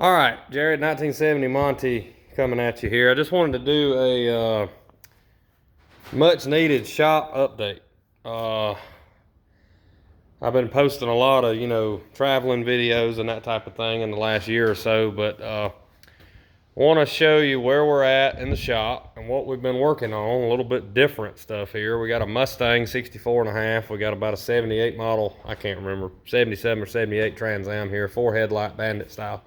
All right, Jared, 1970 Monty coming at you here. I just wanted to do a much needed shop update. I've been posting a lot of, traveling videos and that type of thing in the last year or so, but want to show you where we're at in the shop and what we've been working on. A little bit different stuff here. We got a Mustang 64 and a half. We got about a 78 model, I can't remember, 77 or 78 Trans Am here, 4 headlight Bandit style.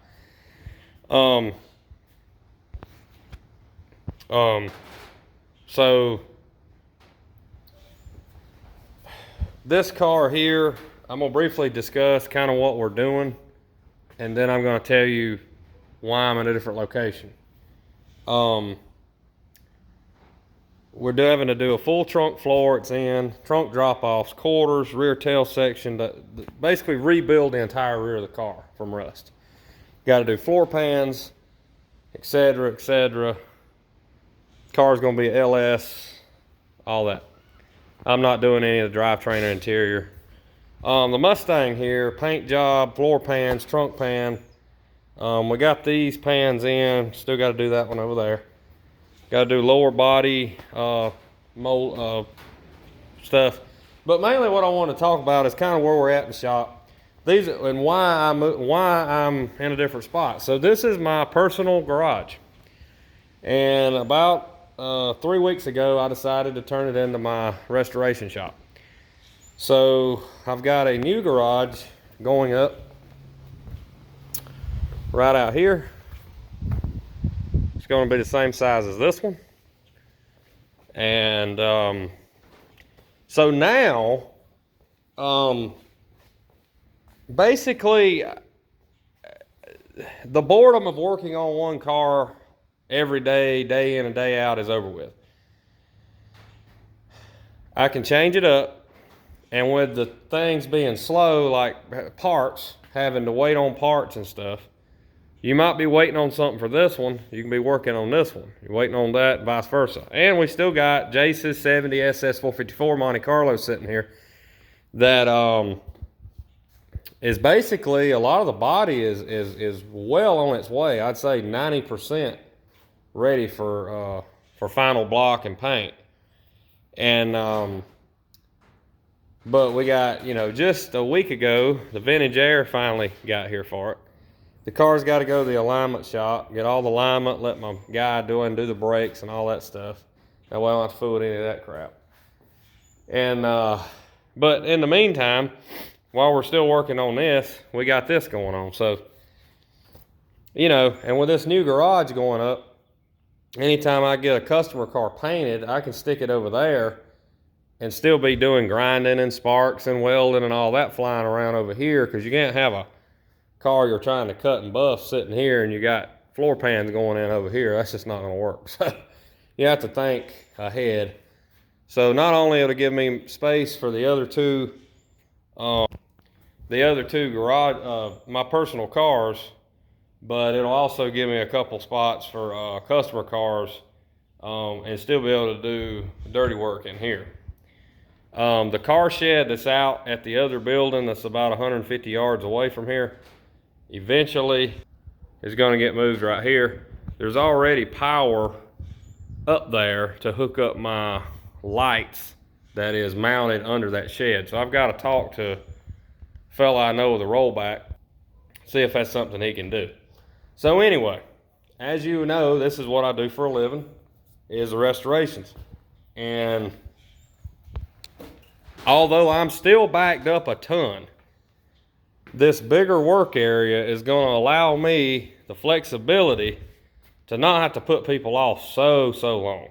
So this car here, I'm gonna briefly discuss kind of what we're doing, and then I'm gonna tell you why I'm in a different location. We're having to do a full trunk floor. It's in trunk drop-offs, quarters, rear tail section, basically rebuild the entire rear of the car from rust. Got to do floor pans, etc., etc. Car's gonna be LS, all that. I'm not doing any of the drivetrain or interior. The Mustang here, paint job, floor pans, trunk pan. We got these pans in, still got to do that one over there. Got to do lower body mold stuff. But mainly what I want to talk about is kind of where we're at in the shop. These and why I'm in a different spot. So this is my personal garage. And about 3 weeks ago, I decided to turn it into my restoration shop. So I've got a new garage going up right out here. It's going to be the same size as this one. And so now, basically, the boredom of working on one car every day, day in and day out is over with. I can change it up, and with the things being slow, like parts, having to wait on parts and stuff, you might be waiting on something for this one, you can be working on this one. You're waiting on that, and vice versa. And we still got Jace's 70 SS454 Monte Carlo sitting here that is basically, a lot of the body is well on its way. I'd say 90% ready for final block and paint. And but we got, just a week ago, the vintage air finally got here for it. The car's got to go to the alignment shop, get all the alignment, let my guy do the brakes and all that stuff. That way I don't have to fool with any of that crap. And but in the meantime, while we're still working on this, we got this going on. So, and with this new garage going up, anytime I get a customer car painted, I can stick it over there and still be doing grinding and sparks and welding and all that flying around over here, because you can't have a car you're trying to cut and buff sitting here and you got floor pans going in over here. That's just not going to work. So you have to think ahead. So not only it'll give me space for the other two garage, my personal cars, but it'll also give me a couple spots for customer cars and still be able to do dirty work in here. The car shed that's out at the other building that's about 150 yards away from here eventually is going to get moved right here. There's already power up there to hook up my lights that is mounted under that shed. So I've got to talk to a fella I know with a rollback, see if that's something he can do. So anyway, as you know, this is what I do for a living, is the restorations. And although I'm still backed up a ton, this bigger work area is going to allow me the flexibility to not have to put people off so long.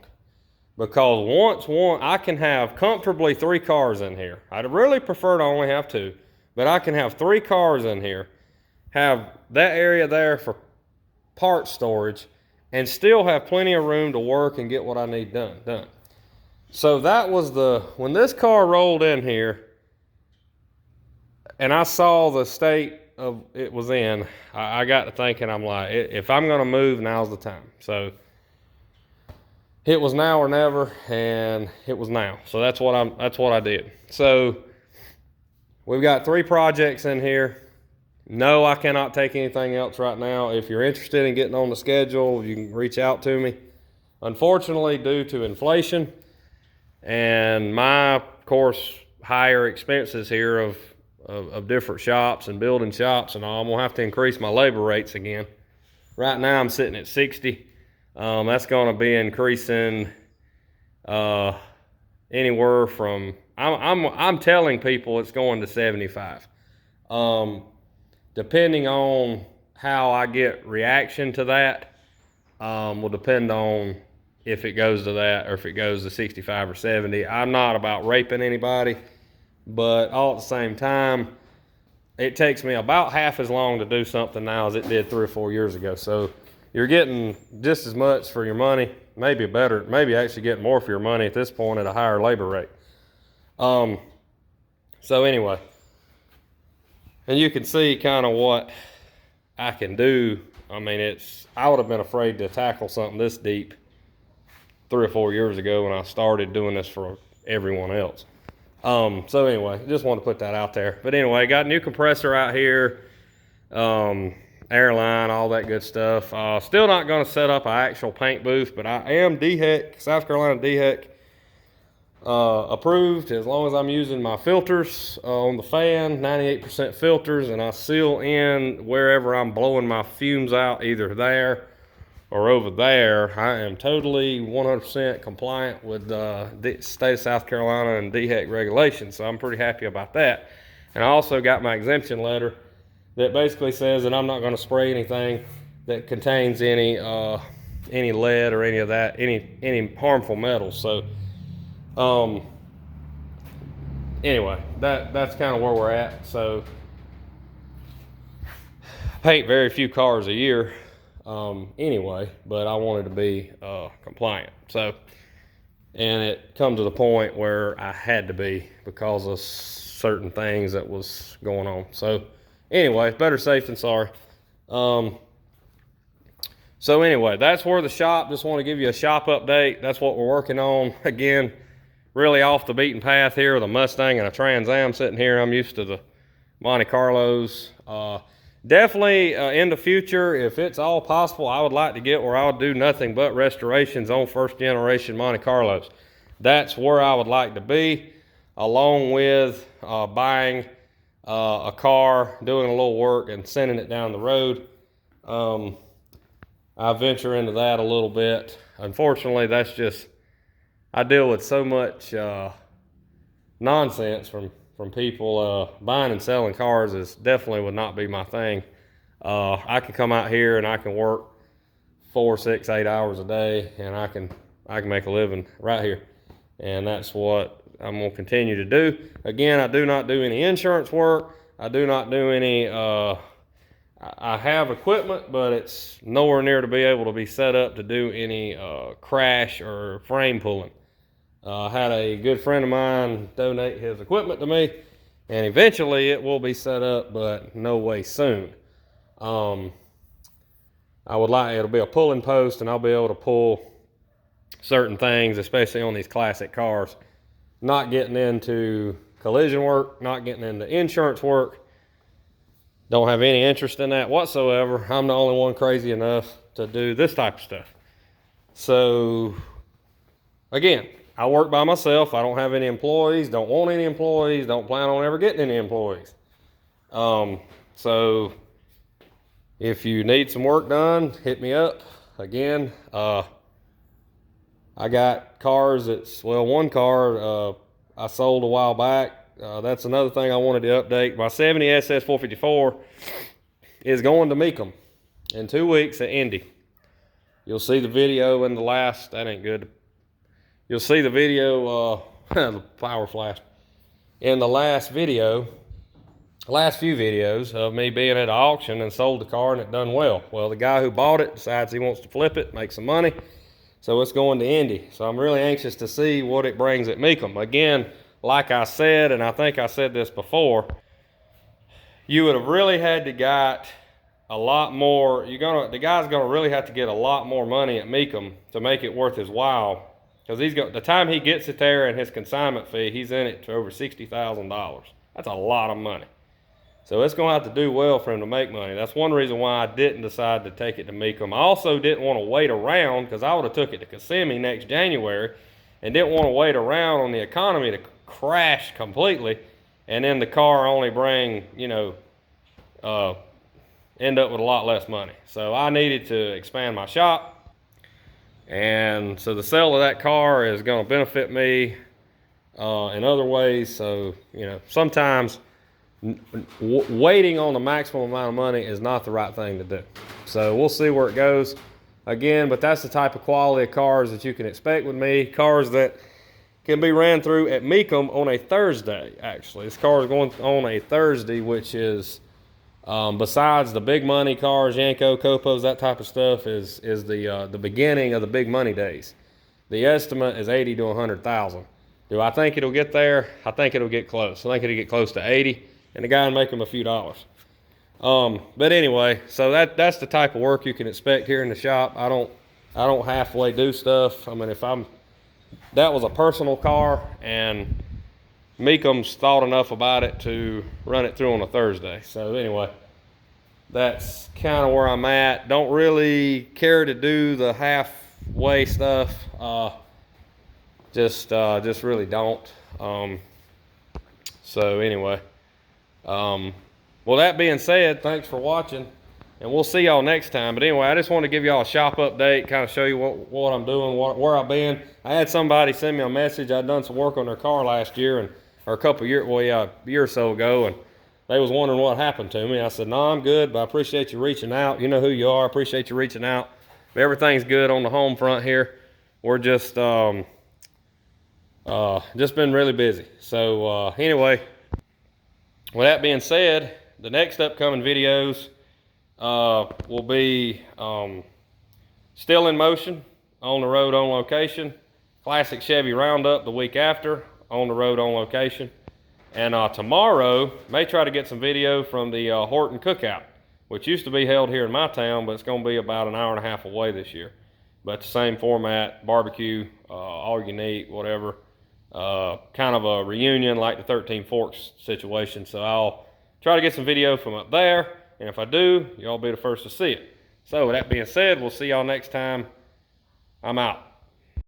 Because I can have comfortably 3 cars in here. I'd really prefer to only have 2, but I can have 3 cars in here, have that area there for part storage, and still have plenty of room to work and get what I need done. So that was when this car rolled in here and I saw the state of it was in, I got to thinking, I'm like, if I'm going to move, now's the time. So it was now or never, and it was now. So that's what I did. So we've got 3 projects in here. No, I cannot take anything else right now. If you're interested in getting on the schedule, you can reach out to me. Unfortunately, due to inflation and my, of course, higher expenses here of different shops and building shops and all, I'm gonna have to increase my labor rates again. Right now I'm sitting at 60. That's gonna be increasing anywhere from, I'm telling people it's going to 75. Depending on how I get reaction to that, will depend on if it goes to that or if it goes to 65 or 70. I'm not about raping anybody, but all at the same time, it takes me about half as long to do something now as it did 3 or 4 years ago. So you're getting just as much for your money, maybe better, maybe actually getting more for your money at this point at a higher labor rate. So anyway, and you can see kind of what I can do. I mean, I would have been afraid to tackle something this deep 3 or 4 years ago when I started doing this for everyone else. So anyway, just wanted to put that out there. But anyway, got a new compressor out here, airline, all that good stuff. Still not going to set up an actual paint booth, but I am DHEC, South Carolina DHEC approved, as long as I'm using my filters on the fan, 98% filters, and I seal in wherever I'm blowing my fumes out, either there or over there. I am totally 100% compliant with the state of South Carolina and DHEC regulations, so I'm pretty happy about that. And I also got my exemption letter that basically says that I'm not going to spray anything that contains any lead or any of that, any harmful metals. So anyway, that's kind of where we're at. So I paint very few cars a year anyway, but I wanted to be compliant. So, and it come to the point where I had to be because of certain things that was going on. So anyway, better safe than sorry. So anyway, that's where the shop, just want to give you a shop update. That's what we're working on. Again, really off the beaten path here with a Mustang and a Trans Am sitting here. I'm used to the Monte Carlos. Definitely in the future, if it's all possible, I would like to get where I would do nothing but restorations on first generation Monte Carlos. That's where I would like to be, along with buying a car, doing a little work, and sending it down the road. I venture into that a little bit. Unfortunately, that's just, I deal with so much nonsense from people. Buying and selling cars is definitely would not be my thing. I can come out here and I can work 4, 6, 8 hours a day, and I can make a living right here. And that's what I'm gonna continue to do. Again, I do not do any insurance work. I do not do any, I have equipment, but it's nowhere near to be able to be set up to do any crash or frame pulling. I had a good friend of mine donate his equipment to me, and eventually it will be set up, but no way soon. I would like, it'll be a pulling post, and I'll be able to pull certain things, especially on these classic cars. Not getting into collision work, not getting into insurance work. Don't have any interest in that whatsoever. I'm the only one crazy enough to do this type of stuff. So, again, I work by myself. I don't have any employees, don't want any employees, don't plan on ever getting any employees. So, if you need some work done, hit me up. Again, I got cars that's, well, one car I sold a while back. That's another thing I wanted to update. My 70 SS 454 is going to Mecum in 2 weeks at Indy. You'll see the video in the last, that ain't good. You'll see the video, the power flash, in the last few videos of me being at an auction and sold the car and it done well. Well, the guy who bought it decides he wants to flip it, make some money. So it's going to Indy. So I'm really anxious to see what it brings at Mecum. Again, like I said, and I think I said this before, you would have really had to got a lot more. The guy's gonna really have to get a lot more money at Mecum to make it worth his while, because the time he gets it there and his consignment fee, he's in it to over $60,000. That's a lot of money. So it's gonna have to do well for him to make money. That's one reason why I didn't decide to take it to Mecum. I also didn't want to wait around, because I would have took it to Kissimmee next January, and didn't want to wait around on the economy to crash completely, and then the car only bring, you know, end up with a lot less money. So I needed to expand my shop, and so the sale of that car is going to benefit me in other ways. So, you know, sometimes waiting on the maximum amount of money is not the right thing to do. So we'll see where it goes again, but that's the type of quality of cars that you can expect with me. Cars that can be ran through at Mecum on a Thursday. Actually, this car is going on a Thursday, which is besides the big money cars, Yanko, Copos, that type of stuff, is the beginning of the big money days. The estimate is 80 to 100,000. Do I think it'll get there? I think it'll get close. I think it'll get close to 80, and the guy will make him a few dollars. But anyway, so that's the type of work you can expect here in the shop. I don't halfway do stuff. I mean, that was a personal car, and Mecum's thought enough about it to run it through on a Thursday. So anyway, that's kind of where I'm at. Don't really care to do the halfway stuff. Just really don't. So anyway, well, that being said, thanks for watching, and we'll see y'all next time. But anyway, I just want to give y'all a shop update, kind of show you what I'm doing, where I've been. I had somebody send me a message. I'd done some work on their car last year, or a couple years, well, yeah, a year or so ago, and they was wondering what happened to me. I said, no, I'm good, but I appreciate you reaching out. You know who you are. I appreciate you reaching out. But everything's good on the home front here. We're just been really busy. So anyway, with that being said, the next upcoming videos will be still in motion, on the road, on location. Classic Chevy Roundup the week after, on the road, on location. And tomorrow, may try to get some video from the Horton Cookout, which used to be held here in my town, but it's going to be about an hour and a half away this year. But the same format, barbecue, all you can eat, whatever. Kind of a reunion like the 13 Forks situation. So I'll try to get some video from up there, and if I do, y'all be the first to see it. So with that being said, we'll see y'all next time. I'm out.